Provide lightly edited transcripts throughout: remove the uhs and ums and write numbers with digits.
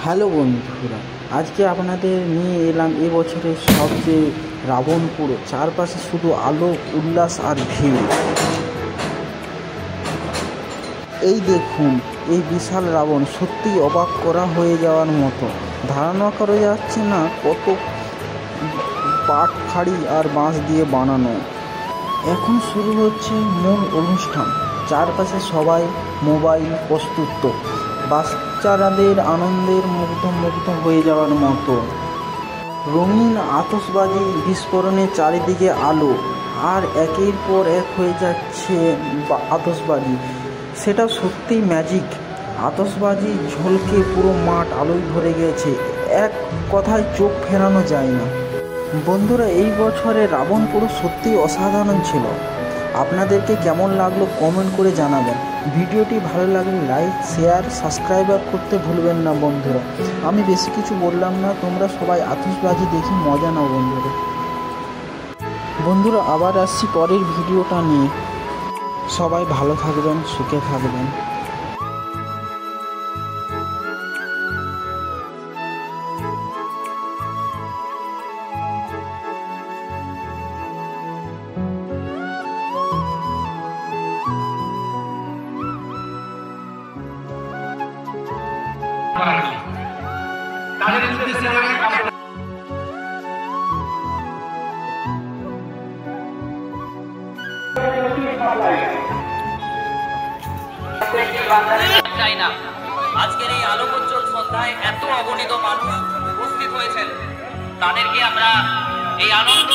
Hello বন্ধুরা, আজকে আপনাদের নিয়ে এলাম এবছরের সবচেয়ে রাবণ পুরো। চারপাশে শুধু আলো, উল্লাস আর ভিড়। এই দেখুন, এই বিশাল রাবণ সত্যিই অবাক করা হয়ে যাওয়ার মতো। ধারণা করা যাচ্ছে না কত পাটখাড়ি আর বাঁশ দিয়ে বানানো। এখন শুরু হচ্ছে মূল অনুষ্ঠান। চারপাশে সবাই মোবাইল প্রস্তুত, বাচ্চাদের আনন্দের মুগ্ধ হয়ে যাওয়ার মতো। রঙিন আতশবাজি বিস্ফোরণে চারিদিকে আলো, আর একের পর এক হয়ে যাচ্ছে আতশবাজি। সেটা সত্যিই ম্যাজিক। আতশবাজি ঝলকে পুরো মাঠ আলোয় ভরে গেছে, এক কথায় চোখ ফেরানো যায় না। বন্ধুরা, এই বছরে রাবণ পুরো সত্যিই অসাধারণ ছিল। আপনাদেরকে কেমন লাগলো কমেন্ট করে জানাবেন। ভিডিওটি ভালো লাগলে লাইক, শেয়ার, সাবস্ক্রাইব করতে ভুলবেন না বন্ধুরা। আমি বেশি কিছু বললাম না, তোমরা সবাই আতশবাজি দেখি মজা নাও বন্ধুরা। আবার আসছি পরের ভিডিওটা নিয়ে। সবাই ভালো থাকবেন, সুখে থাকবেন। তাদের উদ্দেশ্যে চাই না। আজকের এই আলোকোজ্জ্বল সন্ধ্যায় এত অগণিত মানুষ উপস্থিত হয়েছেন, তাদেরকে আমরা এই আনন্দ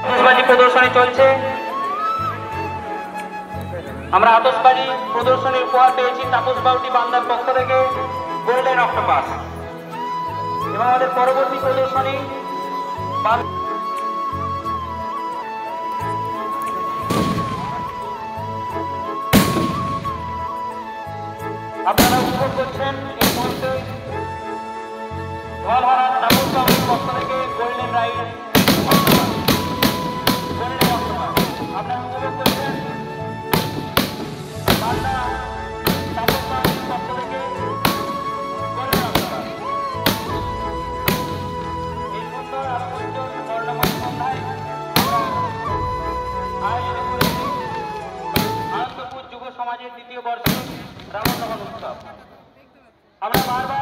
আতশবাজি প্রদর্শনী চলছে। আমরা আতশবাজি প্রদর্শনীর উপহার পেয়েছি তাপস বাউটি বান্দার পক্ষ থেকে গোল্ডেন অক্টোপাস। এবং আমাদের পরবর্তী প্রদর্শনী আপনারা উপভোগ করছেন এই মুহূর্তে ধলহারা তাপস বাউটির পক্ষ থেকে গোল্ডেন রাইড। আপনারা উপভোগ করছেন বান্দা তাপস বাউটির পক্ষ থেকে গোল্ডেন অক্টোপাস। এই সুন্দর আলোকোজ্জ্বল বর্ণময় সন্ধ্যায় আয়োজন করেছি আনন্দপুর যুব সমাজের দ্বিতীয় বর্ষে রাবণ দহন উৎসব। আমরা বারবার